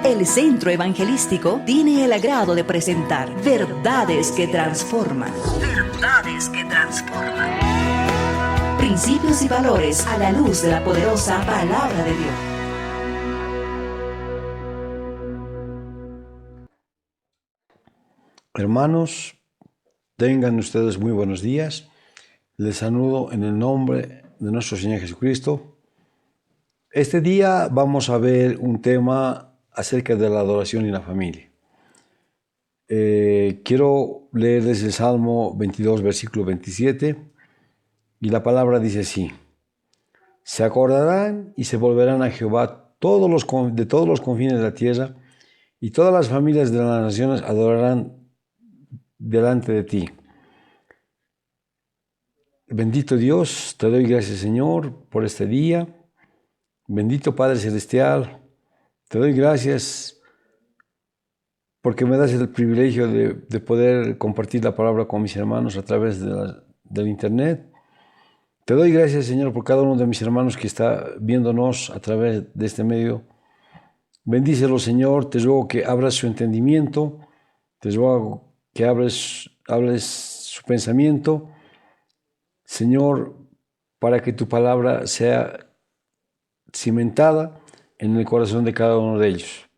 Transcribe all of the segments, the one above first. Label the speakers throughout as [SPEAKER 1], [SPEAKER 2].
[SPEAKER 1] El Centro Evangelístico tiene el agrado de presentar Verdades que Transforman. Verdades que Transforman. Principios y valores a la luz de la poderosa Palabra de Dios.
[SPEAKER 2] Hermanos, tengan ustedes muy buenos días. Les saludo en el nombre de nuestro Señor Jesucristo. Este día vamos a ver un tema acerca de la adoración y la familia. Quiero leerles el Salmo 22, versículo 27, y la palabra dice así: se acordarán y se volverán a Jehová de todos los confines de la tierra, y todas las familias de las naciones adorarán delante de ti. Bendito Dios, te doy gracias, Señor, por este día. Bendito Padre Celestial, te doy gracias porque me das el privilegio de poder compartir la palabra con mis hermanos a través del internet. Te doy gracias, Señor, por cada uno de mis hermanos que está viéndonos a través de este medio. Bendícelo, Señor, te ruego que abras su entendimiento, te ruego que hables su pensamiento, Señor, para que tu palabra sea cimentada en el corazón de cada uno de ellos.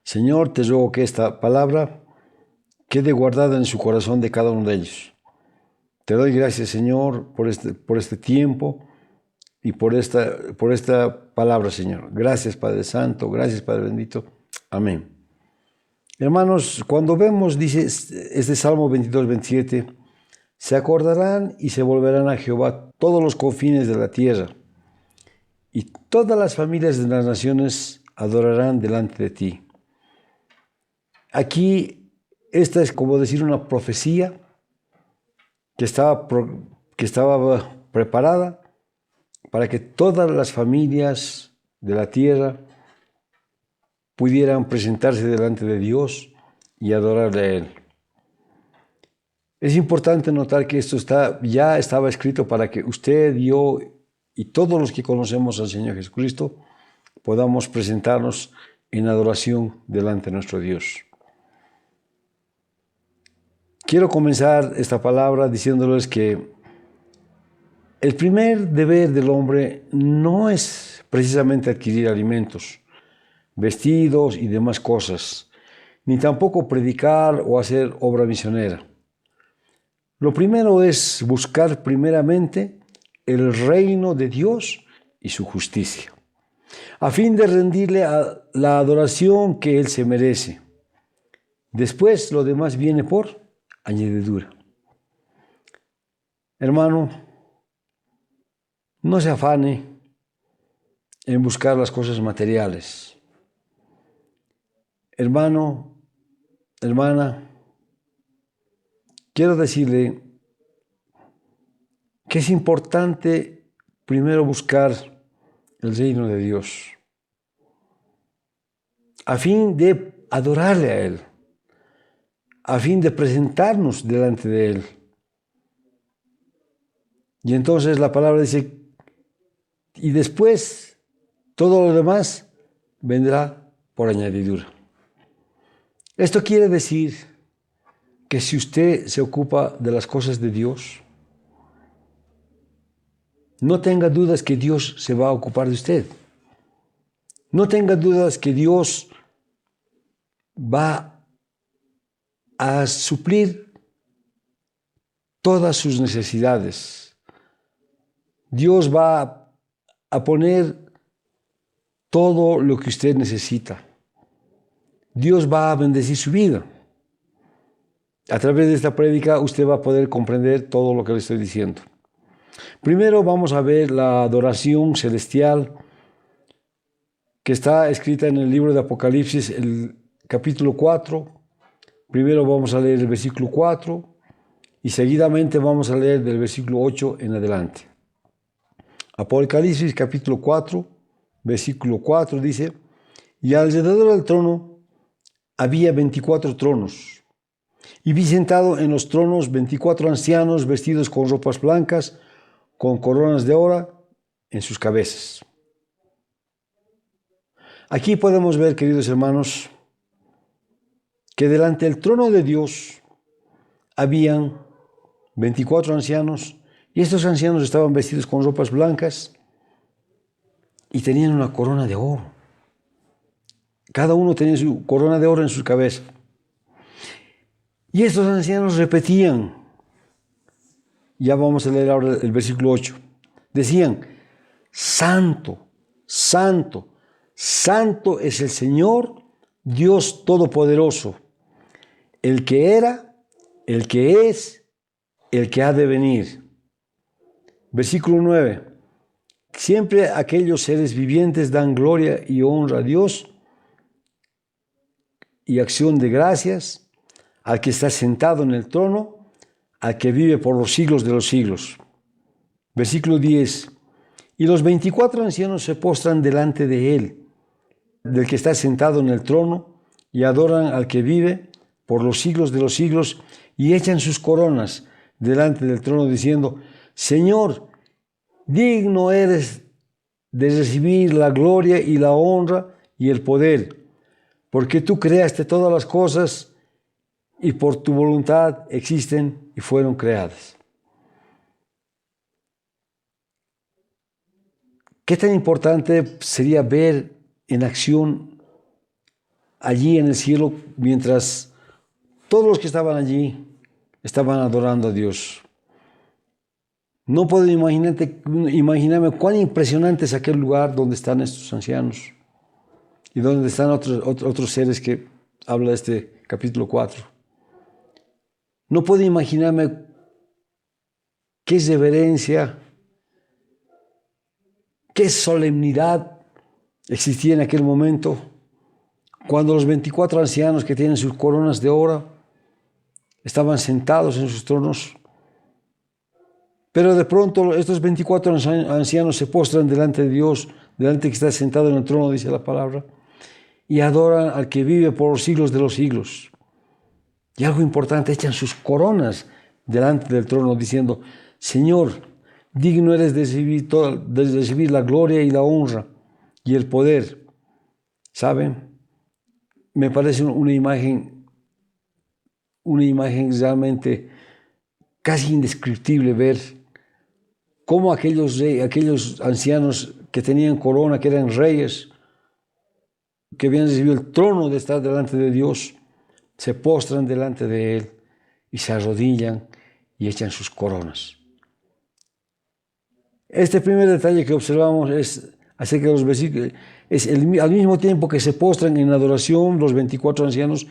[SPEAKER 2] Señor, te ruego que esta palabra quede guardada en su corazón de cada uno de ellos. Te doy gracias, Señor, por este tiempo y por esta palabra, Señor. Gracias, Padre Santo, gracias, Padre bendito. Amén. Hermanos, cuando vemos, dice este Salmo 22, 27, se acordarán y se volverán a Jehová todos los confines de la tierra, y todas las familias de las naciones adorarán delante de ti. Aquí, esta es como decir una profecía que estaba preparada para que todas las familias de la tierra pudieran presentarse delante de Dios y adorarle a Él. Es importante notar que esto ya estaba escrito para que usted, yo y todos los que conocemos al Señor Jesucristo podamos presentarnos en adoración delante de nuestro Dios. Quiero comenzar esta palabra diciéndoles que el primer deber del hombre no es precisamente adquirir alimentos, vestidos y demás cosas, ni tampoco predicar o hacer obra misionera. Lo primero es buscar primeramente el reino de Dios y su justicia, a fin de rendirle la adoración que Él se merece. Después lo demás viene por añadidura. Hermano, no se afane en buscar las cosas materiales. Hermano, hermana, quiero decirle que es importante primero buscar el reino de Dios, a fin de adorarle a Él, a fin de presentarnos delante de Él. Y entonces la palabra dice, y después todo lo demás vendrá por añadidura. Esto quiere decir que si usted se ocupa de las cosas de Dios, no tenga dudas que Dios se va a ocupar de usted. No tenga dudas que Dios va a suplir todas sus necesidades. Dios va a poner todo lo que usted necesita. Dios va a bendecir su vida. A través de esta prédica usted va a poder comprender todo lo que le estoy diciendo. Primero vamos a ver la adoración celestial que está escrita en el libro de Apocalipsis, el capítulo 4. Primero vamos a leer el versículo 4 y seguidamente vamos a leer del versículo 8 en adelante. Apocalipsis capítulo 4, versículo 4 dice: y alrededor del trono había 24 tronos, y vi sentado en los tronos 24 ancianos vestidos con ropas blancas, con coronas de oro en sus cabezas. Aquí podemos ver, queridos hermanos, que delante del trono de Dios habían 24 ancianos, y estos ancianos estaban vestidos con ropas blancas y tenían una corona de oro. Cada uno tenía su corona de oro en su cabeza. Y estos ancianos repetían, ya vamos a leer ahora el versículo 8, decían, Santo, Santo, Santo es el Señor, Dios Todopoderoso, el que era, el que es, el que ha de venir. Versículo 9. Siempre aquellos seres vivientes dan gloria y honra a Dios y acción de gracias al que está sentado en el trono, al que vive por los siglos de los siglos. Versículo 10. Y los 24 ancianos se postran delante de él, del que está sentado en el trono, y adoran al que vive por los siglos de los siglos, y echan sus coronas delante del trono, diciendo, Señor, digno eres de recibir la gloria y la honra y el poder, porque tú creaste todas las cosas y por tu voluntad existen y fueron creadas. ¿Qué tan importante sería ver en acción allí en el cielo mientras todos los que estaban allí estaban adorando a Dios? No puedo imaginarme cuán impresionante es aquel lugar donde están estos ancianos y donde están otros seres que habla este capítulo 4. No puedo imaginarme qué reverencia, qué solemnidad existía en aquel momento cuando los 24 ancianos que tienen sus coronas de oro estaban sentados en sus tronos. Pero de pronto estos 24 ancianos se postran delante de Dios, delante que está sentado en el trono, dice la palabra, y adoran al que vive por los siglos de los siglos. Y algo importante, echan sus coronas delante del trono diciendo, Señor, digno eres de recibir la gloria y la honra y el poder. ¿Saben? Me parece una imagen realmente casi indescriptible ver cómo aquellos ancianos que tenían corona, que eran reyes, que habían recibido el trono de estar delante de Dios, se postran delante de Él y se arrodillan y echan sus coronas. Este primer detalle que observamos es acerca de los versículos. Al mismo tiempo que se postran en adoración, los 24 ancianos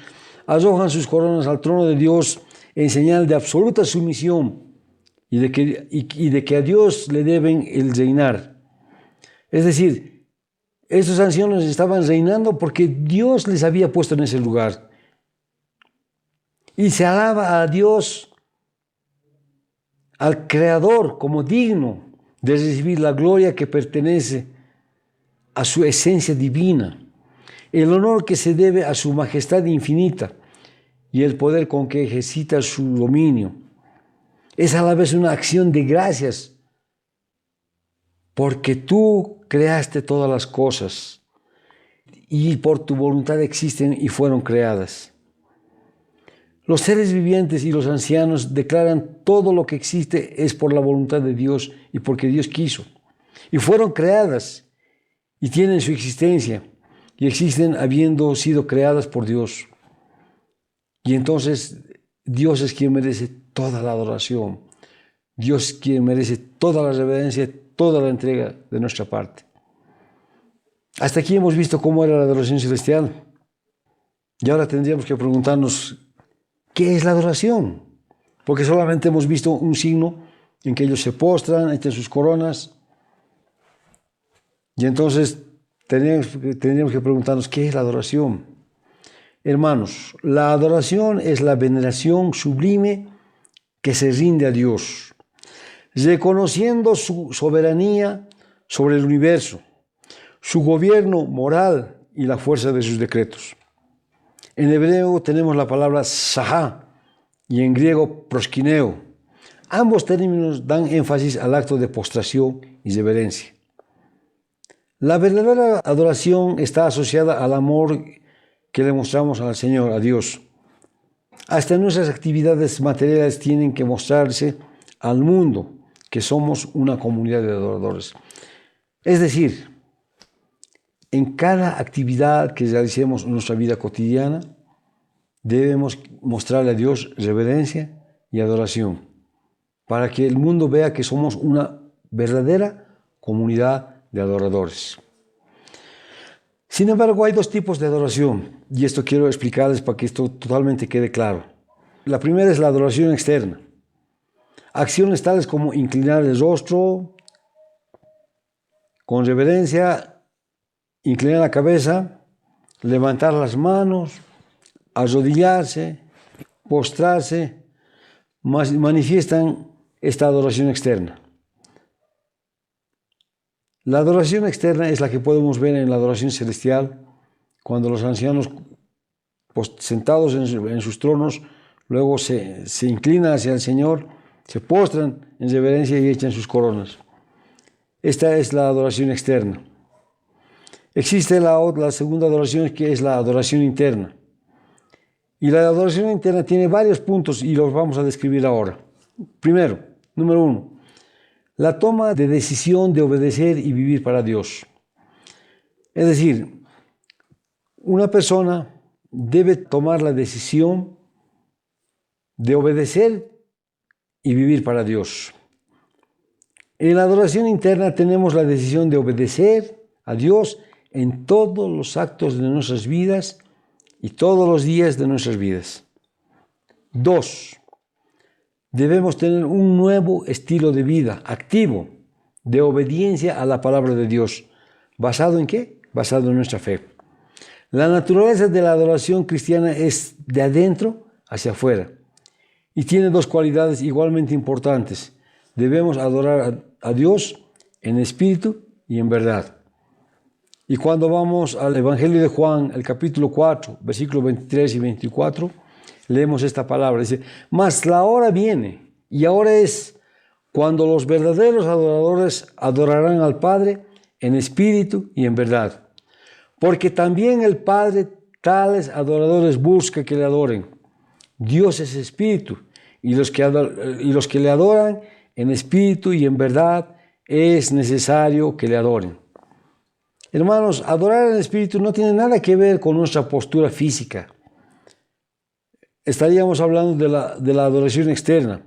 [SPEAKER 2] arrojan sus coronas al trono de Dios en señal de absoluta sumisión y de que a Dios le deben el reinar. Es decir, estos ancianos estaban reinando porque Dios les había puesto en ese lugar. Y se alaba a Dios, al Creador, como digno de recibir la gloria que pertenece a su esencia divina, el honor que se debe a su majestad infinita y el poder con que ejercita su dominio. Es a la vez una acción de gracias, porque tú creaste todas las cosas y por tu voluntad existen y fueron creadas. Los seres vivientes y los ancianos declaran todo lo que existe es por la voluntad de Dios y porque Dios quiso. Y fueron creadas y tienen su existencia y existen habiendo sido creadas por Dios. Y entonces Dios es quien merece toda la adoración. Dios es quien merece toda la reverencia, toda la entrega de nuestra parte. Hasta aquí hemos visto cómo era la adoración celestial. Y ahora tendríamos que preguntarnos, ¿qué es la adoración? Porque solamente hemos visto un signo en que ellos se postran, echan sus coronas. Y entonces tendríamos que preguntarnos, ¿qué es la adoración? Hermanos, la adoración es la veneración sublime que se rinde a Dios, reconociendo su soberanía sobre el universo, su gobierno moral y la fuerza de sus decretos. En hebreo tenemos la palabra sahá y en griego proskineo. Ambos términos dan énfasis al acto de postración y reverencia. La verdadera adoración está asociada al amor que le mostramos al Señor, a Dios. Hasta nuestras actividades materiales tienen que mostrarse al mundo que somos una comunidad de adoradores. Es decir, en cada actividad que realicemos en nuestra vida cotidiana, debemos mostrarle a Dios reverencia y adoración, para que el mundo vea que somos una verdadera comunidad de adoradores. Sin embargo, hay dos tipos de adoración, y esto quiero explicarles para que esto totalmente quede claro. La primera es la adoración externa. Acciones tales como inclinar el rostro con reverencia, inclinar la cabeza, levantar las manos, arrodillarse, postrarse, manifiestan esta adoración externa. La adoración externa es la que podemos ver en la adoración celestial, cuando los ancianos, sentados en sus tronos, luego se inclinan hacia el Señor, se postran en reverencia y echan sus coronas. Esta es la adoración externa. Existe la segunda adoración, que es la adoración interna. Y la adoración interna tiene varios puntos y los vamos a describir ahora. Primero, número 1, la toma de decisión de obedecer y vivir para Dios. Es decir, una persona debe tomar la decisión de obedecer y vivir para Dios. En la adoración interna tenemos la decisión de obedecer a Dios en todos los actos de nuestras vidas y todos los días de nuestras vidas. 2. Debemos tener un nuevo estilo de vida activo, de obediencia a la palabra de Dios. ¿Basado en qué? Basado en nuestra fe. La naturaleza de la adoración cristiana es de adentro hacia afuera y tiene dos cualidades igualmente importantes. Debemos adorar a Dios en espíritu y en verdad. Y cuando vamos al Evangelio de Juan, el capítulo 4, versículos 23 y 24, leemos esta palabra. Dice, mas la hora viene, y ahora es, cuando los verdaderos adoradores adorarán al Padre en espíritu y en verdad. Porque también el Padre tales adoradores busca que le adoren. Dios es espíritu, y los que le adoran en espíritu y en verdad es necesario que le adoren. Hermanos, adorar en espíritu no tiene nada que ver con nuestra postura física. Estaríamos hablando de la adoración externa.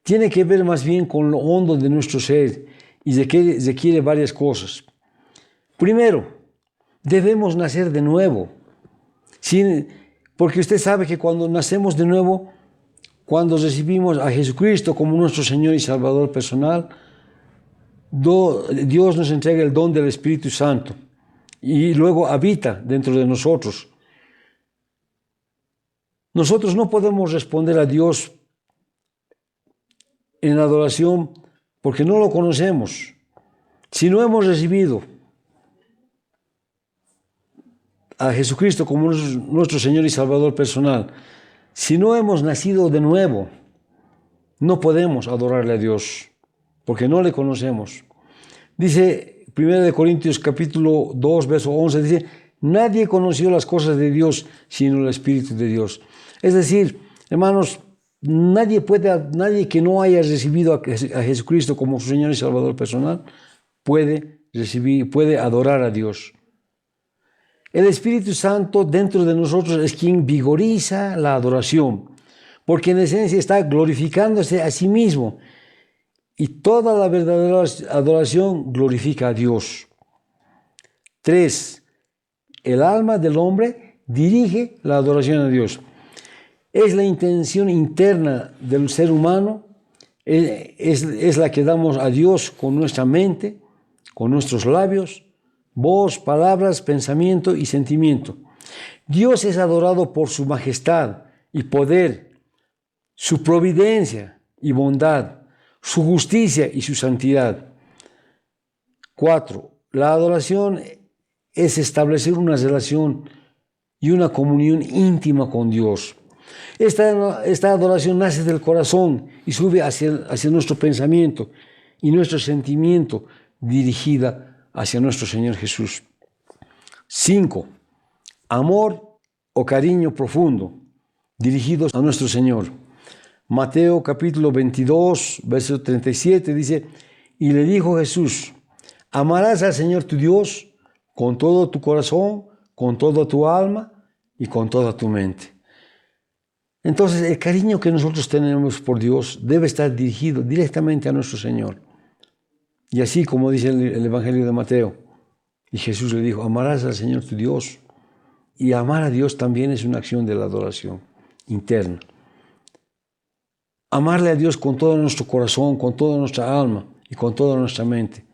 [SPEAKER 2] Tiene que ver más bien con lo hondo de nuestro ser y requiere varias cosas. Primero, debemos nacer de nuevo. Porque usted sabe que cuando nacemos de nuevo, cuando recibimos a Jesucristo como nuestro Señor y Salvador personal, Dios nos entrega el don del Espíritu Santo y luego habita dentro de nosotros. Nosotros no podemos responder a Dios en adoración porque no lo conocemos. Si no hemos recibido a Jesucristo como nuestro Señor y Salvador personal, si no hemos nacido de nuevo, no podemos adorarle a Dios porque no le conocemos. Dice 1 Corintios capítulo 2, verso 11, dice, nadie conoció las cosas de Dios sino el Espíritu de Dios. Es decir, hermanos, nadie que no haya recibido a Jesucristo como su Señor y Salvador personal puede adorar a Dios. El Espíritu Santo dentro de nosotros es quien vigoriza la adoración, porque en esencia está glorificándose a sí mismo. Y toda la verdadera adoración glorifica a Dios. 3. El alma del hombre dirige la adoración a Dios. Es la intención interna del ser humano, es la que damos a Dios con nuestra mente, con nuestros labios, voz, palabras, pensamiento y sentimiento. Dios es adorado por su majestad y poder, su providencia y bondad, su justicia y su santidad. 4. La adoración es establecer una relación y una comunión íntima con Dios. Esta adoración nace del corazón y sube hacia nuestro pensamiento y nuestro sentimiento dirigida hacia nuestro Señor Jesús. 5. Amor o cariño profundo dirigidos a nuestro Señor. Mateo capítulo 22, verso 37 dice, y le dijo Jesús, amarás al Señor tu Dios con todo tu corazón, con toda tu alma y con toda tu mente. Entonces, el cariño que nosotros tenemos por Dios debe estar dirigido directamente a nuestro Señor. Y así como dice el Evangelio de Mateo, y Jesús le dijo, amarás al Señor tu Dios. Y amar a Dios también es una acción de la adoración interna. Amarle a Dios con todo nuestro corazón, con toda nuestra alma y con toda nuestra mente.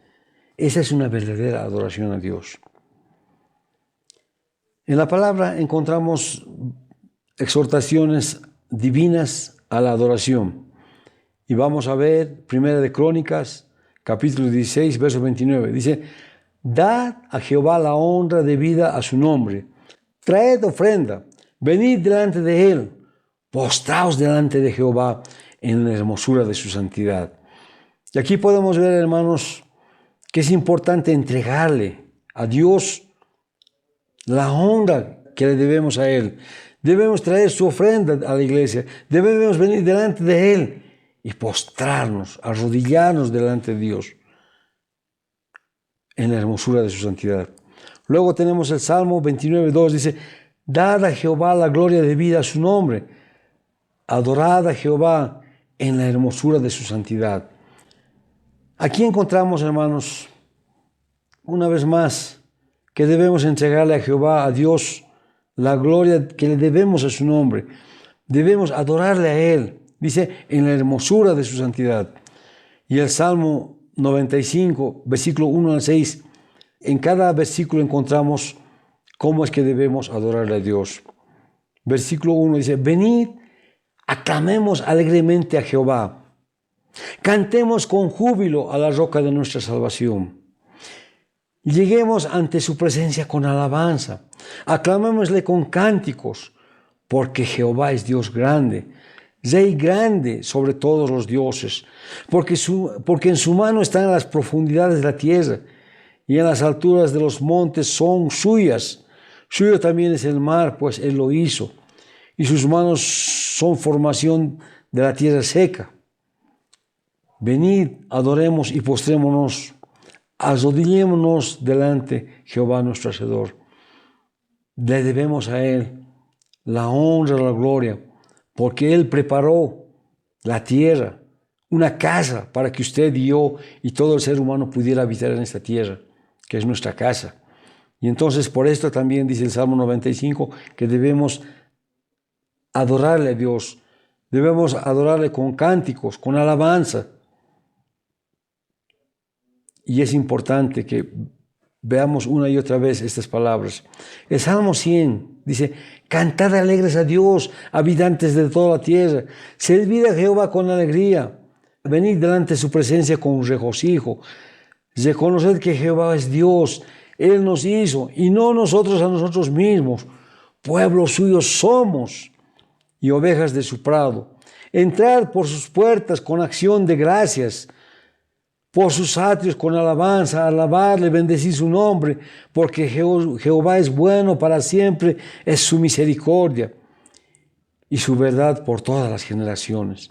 [SPEAKER 2] Esa es una verdadera adoración a Dios. En la palabra encontramos exhortaciones divinas a la adoración. Y vamos a ver, Primera de Crónicas, capítulo 16, verso 29. Dice, dad a Jehová la honra debida a su nombre. Traed ofrenda, venid delante de él, postraos delante de Jehová en la hermosura de su santidad. Y aquí podemos ver, hermanos, que es importante entregarle a Dios la honra que le debemos a Él. Debemos traer su ofrenda a la iglesia. Debemos venir delante de Él y postrarnos, arrodillarnos delante de Dios en la hermosura de su santidad. Luego tenemos el Salmo 29:2, dice, dad a Jehová la gloria debida a su nombre. Adorad a Jehová en la hermosura de su santidad. Aquí encontramos, hermanos, una vez más, que debemos entregarle a Jehová, a Dios, la gloria que le debemos a su nombre. Debemos adorarle a Él, dice, en la hermosura de su santidad. Y el Salmo 95, versículo 1 al 6, en cada versículo encontramos cómo es que debemos adorarle a Dios. Versículo 1 dice, venid, aclamemos alegremente a Jehová. Cantemos con júbilo a la roca de nuestra salvación. Lleguemos ante su presencia con alabanza. Aclamémosle con cánticos, porque Jehová es Dios grande, Rey grande sobre todos los dioses, porque en su mano están las profundidades de la tierra, y en las alturas de los montes son suyas. Suyo también es el mar, pues Él lo hizo, y sus manos son formación de la tierra seca. Venid, adoremos y postrémonos, arrodillémonos delante Jehová nuestro Hacedor. Le debemos a Él la honra, la gloria, porque Él preparó la tierra, una casa para que usted y yo y todo el ser humano pudiera habitar en esta tierra, que es nuestra casa. Y entonces por esto también dice el Salmo 95 que debemos adorarle a Dios, debemos adorarle con cánticos, con alabanza. Y es importante que veamos una y otra vez estas palabras. El Salmo 100 dice, cantad alegres a Dios, habitantes de toda la tierra, servid a Jehová con alegría, venid delante de su presencia con regocijo, reconoced que Jehová es Dios, Él nos hizo y no nosotros a nosotros mismos, pueblo suyo somos y ovejas de su prado. Entrad por sus puertas con acción de gracias, por sus atrios con alabanza, alabarle, bendecir su nombre, porque Jehová es bueno para siempre, es su misericordia y su verdad por todas las generaciones.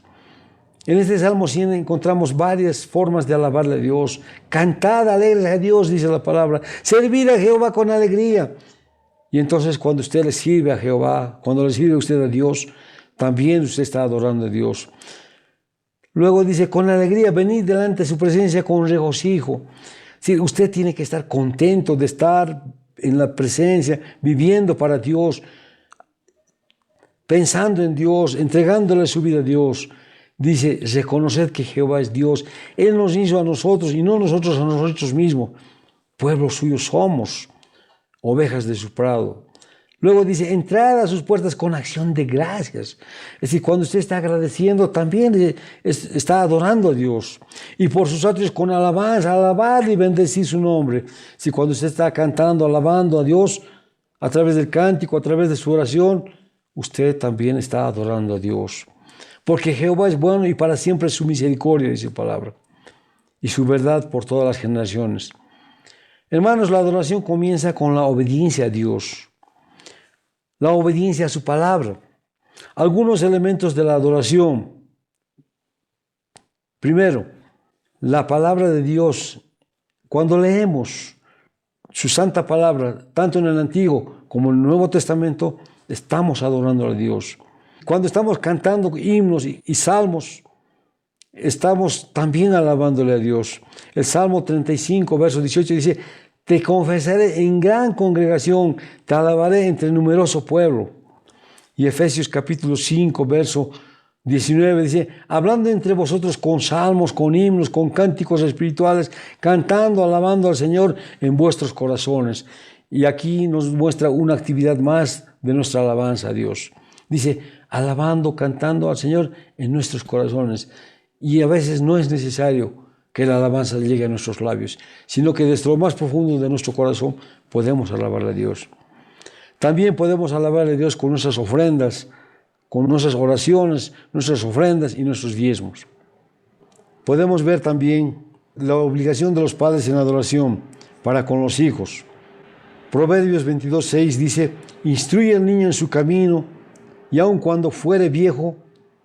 [SPEAKER 2] En este Salmo 100 encontramos varias formas de alabarle a Dios. Cantad alegres a Dios, dice la palabra. Servid a Jehová con alegría. Y entonces cuando usted le sirve a Jehová, cuando le sirve usted a Dios, también usted está adorando a Dios. Luego dice, con alegría, venid delante de su presencia con regocijo. Sí, usted tiene que estar contento de estar en la presencia, viviendo para Dios, pensando en Dios, entregándole su vida a Dios. Dice, reconoced que Jehová es Dios. Él nos hizo a nosotros y no nosotros a nosotros mismos. Pueblo suyo somos, ovejas de su prado. Luego dice, entrad a sus puertas con acción de gracias. Es decir, cuando usted está agradeciendo, también está adorando a Dios. Y por sus atrios con alabanza, alabar y bendecir su nombre. Si cuando usted está cantando, alabando a Dios, a través del cántico, a través de su oración, usted también está adorando a Dios. Porque Jehová es bueno y para siempre es su misericordia, dice su palabra. Y su verdad por todas las generaciones. Hermanos, la adoración comienza con la obediencia a Dios, la obediencia a su palabra. Algunos elementos de la adoración. Primero, la palabra de Dios. Cuando leemos su santa palabra, tanto en el Antiguo como en el Nuevo Testamento, estamos adorando a Dios. Cuando estamos cantando himnos y salmos, estamos también alabándole a Dios. El Salmo 35, verso 18 dice: te confesaré en gran congregación, te alabaré entre numeroso pueblo. Y Efesios capítulo 5, verso 19 dice: hablando entre vosotros con salmos, con himnos, con cánticos espirituales, cantando, alabando al Señor en vuestros corazones. Y aquí nos muestra una actividad más de nuestra alabanza a Dios. Dice, alabando, cantando al Señor en nuestros corazones. Y a veces no es necesario que la alabanza llegue a nuestros labios, sino que desde lo más profundo de nuestro corazón podemos alabar a Dios. También podemos alabar a Dios con nuestras ofrendas, con nuestras oraciones, nuestras ofrendas y nuestros diezmos. Podemos ver también la obligación de los padres en adoración para con los hijos. Proverbios 22:6 dice: instruye al niño en su camino, y aun cuando fuere viejo,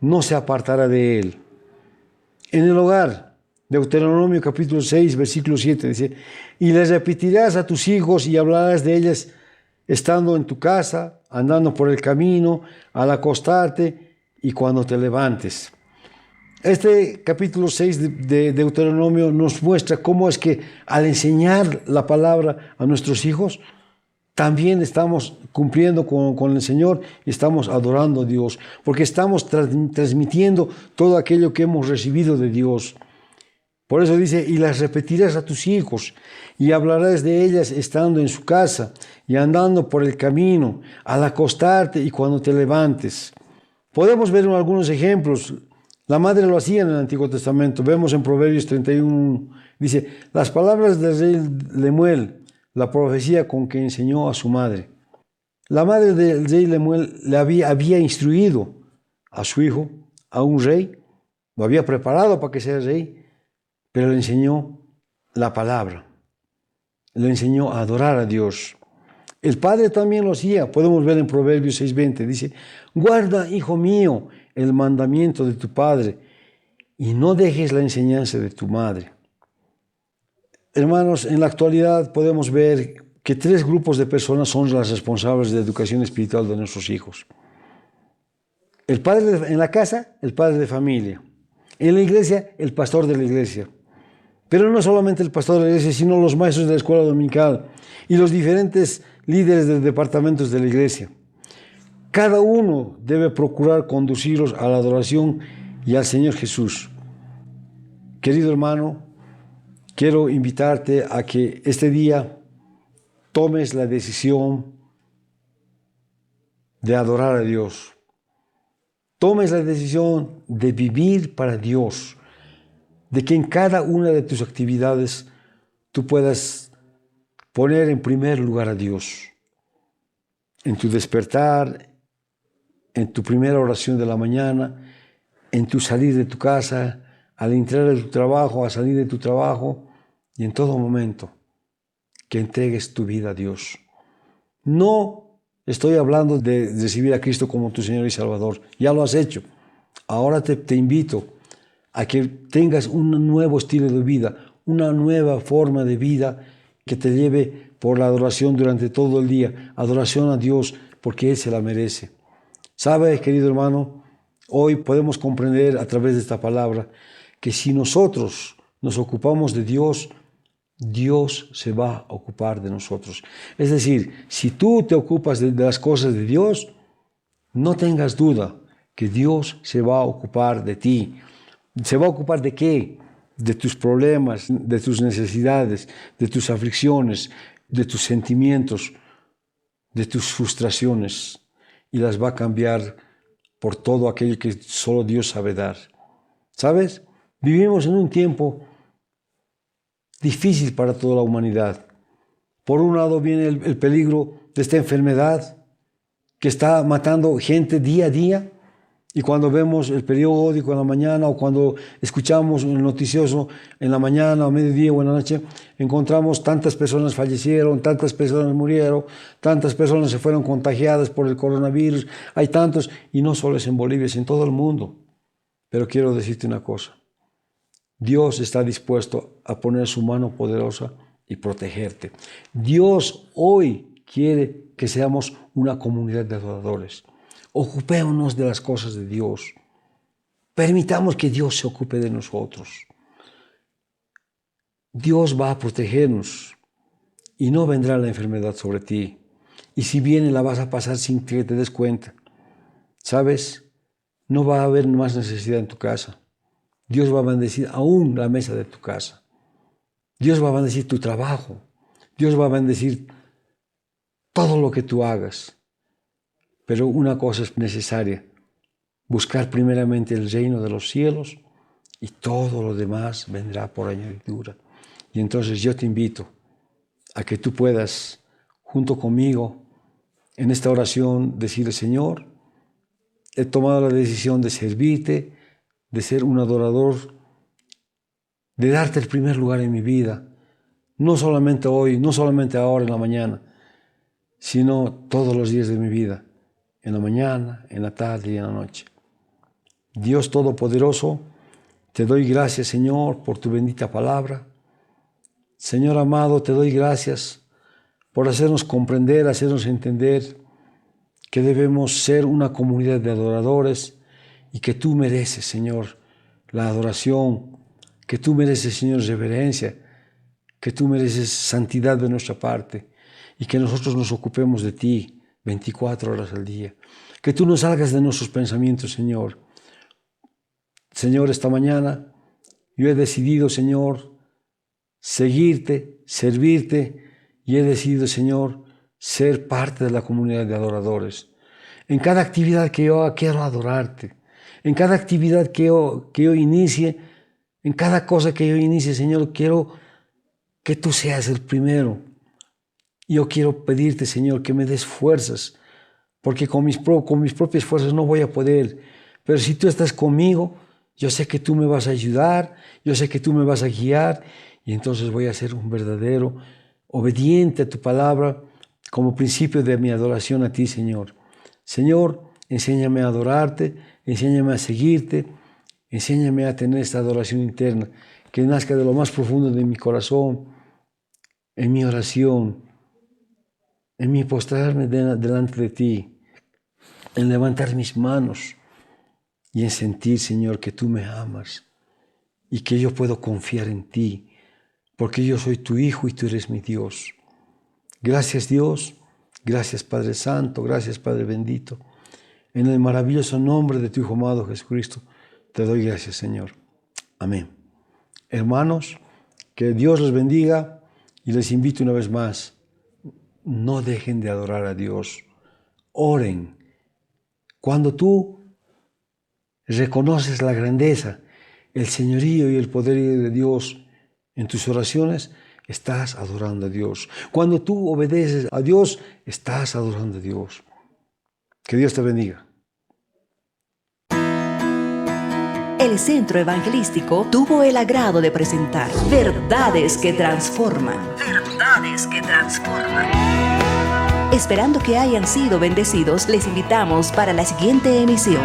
[SPEAKER 2] no se apartará de él. En el hogar, Deuteronomio capítulo 6, versículo 7 dice: y les repetirás a tus hijos y hablarás de ellas estando en tu casa, andando por el camino, al acostarte y cuando te levantes. Este capítulo 6 de Deuteronomio nos muestra cómo es que al enseñar la palabra a nuestros hijos, también estamos cumpliendo con el Señor y estamos adorando a Dios, porque estamos transmitiendo todo aquello que hemos recibido de Dios. Por eso dice: y las repetirás a tus hijos y hablarás de ellas estando en su casa y andando por el camino, al acostarte y cuando te levantes. Podemos ver algunos ejemplos. La madre lo hacía en el Antiguo Testamento. Vemos en Proverbios 31, dice: las palabras del rey Lemuel, la profecía con que enseñó a su madre. La madre del rey Lemuel le había instruido a su hijo, a un rey, lo había preparado para que sea rey, pero le enseñó la palabra, le enseñó a adorar a Dios. El padre también lo hacía. Podemos ver en Proverbios 6:20, dice: guarda, hijo mío, el mandamiento de tu padre y no dejes la enseñanza de tu madre. Hermanos, en la actualidad podemos ver que 3 grupos de personas son las responsables de la educación espiritual de nuestros hijos. El padre en la casa, el padre de familia. En la iglesia, el pastor de la iglesia. Pero no solamente el pastor de la iglesia, sino los maestros de la escuela dominical y los diferentes líderes de departamentos de la iglesia. Cada uno debe procurar conducirlos a la adoración y al Señor Jesús. Querido hermano, quiero invitarte a que este día tomes la decisión de adorar a Dios. Tomes la decisión de vivir para Dios, de que en cada una de tus actividades tú puedas poner en primer lugar a Dios. En tu despertar, en tu primera oración de la mañana, en tu salir de tu casa, al entrar a tu trabajo, a salir de tu trabajo, y en todo momento que entregues tu vida a Dios. No estoy hablando de recibir a Cristo como tu Señor y Salvador. Ya lo has hecho. Ahora te invito a que tengas un nuevo estilo de vida, una nueva forma de vida que te lleve por la adoración durante todo el día. Adoración a Dios, porque Él se la merece. ¿Sabe, querido hermano? Hoy podemos comprender a través de esta palabra que si nosotros nos ocupamos de Dios, Dios se va a ocupar de nosotros. Es decir, si tú te ocupas de las cosas de Dios, no tengas duda que Dios se va a ocupar de ti. ¿Se va a ocupar de qué? De tus problemas, de tus necesidades, de tus aflicciones, de tus sentimientos, de tus frustraciones, y las va a cambiar por todo aquello que solo Dios sabe dar. ¿Sabes? Vivimos en un tiempo difícil para toda la humanidad. Por un lado viene el peligro de esta enfermedad que está matando gente día a día, Y cuando vemos el periódico en la mañana o cuando escuchamos el noticioso en la mañana o mediodía o en la noche, encontramos tantas personas fallecieron, tantas personas murieron, tantas personas se fueron contagiadas por el coronavirus. Hay tantos, y no solo es en Bolivia, es en todo el mundo. Pero quiero decirte una cosa. Dios está dispuesto a poner su mano poderosa y protegerte. Dios hoy quiere que seamos una comunidad de adoradores. Ocupémonos de las cosas de Dios. Permitamos que Dios se ocupe de nosotros. Dios va a protegernos y no vendrá la enfermedad sobre ti. Y si viene, la vas a pasar sin que te des cuenta. ¿Sabes? No va a haber más necesidad en tu casa. Dios va a bendecir aún la mesa de tu casa. Dios va a bendecir tu trabajo. Dios va a bendecir todo lo que tú hagas. Pero una cosa es necesaria, buscar primeramente el reino de los cielos y todo lo demás vendrá por añadidura. Y entonces yo te invito a que tú puedas, junto conmigo, en esta oración, decirle: Señor, he tomado la decisión de servirte, de ser un adorador, de darte el primer lugar en mi vida, no solamente hoy, no solamente ahora en la mañana, sino todos los días de mi vida. En la mañana, en la tarde y en la noche. Dios Todopoderoso, te doy gracias, Señor, por tu bendita palabra. Señor amado, te doy gracias por hacernos comprender, hacernos entender que debemos ser una comunidad de adoradores y que tú mereces, Señor, la adoración, que tú mereces, Señor, reverencia, que tú mereces santidad de nuestra parte y que nosotros nos ocupemos de ti 24 horas al día. Que tú no salgas de nuestros pensamientos, Señor. Señor, esta mañana yo he decidido, Señor, seguirte, servirte, y he decidido, Señor, ser parte de la comunidad de adoradores. En cada actividad que yo haga, quiero adorarte. En cada actividad que yo inicie, en cada cosa que yo inicie, Señor, quiero que tú seas el primero. Yo quiero pedirte, Señor, que me des fuerzas, porque con mis propias fuerzas no voy a poder. Pero si tú estás conmigo, yo sé que tú me vas a ayudar, yo sé que tú me vas a guiar, y entonces voy a ser un verdadero obediente a tu palabra como principio de mi adoración a ti, Señor. Señor, enséñame a adorarte, enséñame a seguirte, enséñame a tener esta adoración interna que nazca de lo más profundo de mi corazón, en mi oración, en mi postrarme delante de ti, en levantar mis manos y en sentir, Señor, que tú me amas y que yo puedo confiar en ti, porque yo soy tu Hijo y tú eres mi Dios. Gracias, Dios. Gracias, Padre Santo. Gracias, Padre bendito. En el maravilloso nombre de tu Hijo amado Jesucristo, te doy gracias, Señor. Amén. Hermanos, que Dios los bendiga y les invito una vez más, no dejen de adorar a Dios. Oren. Cuando tú reconoces la grandeza, el señorío y el poder de Dios en tus oraciones, estás adorando a Dios. Cuando tú obedeces a Dios, estás adorando a Dios. Que Dios te bendiga.
[SPEAKER 1] El Centro Evangelístico tuvo el agrado de presentar Verdades que Transforman. Verdades que Transforman. Esperando que hayan sido bendecidos, les invitamos para la siguiente emisión.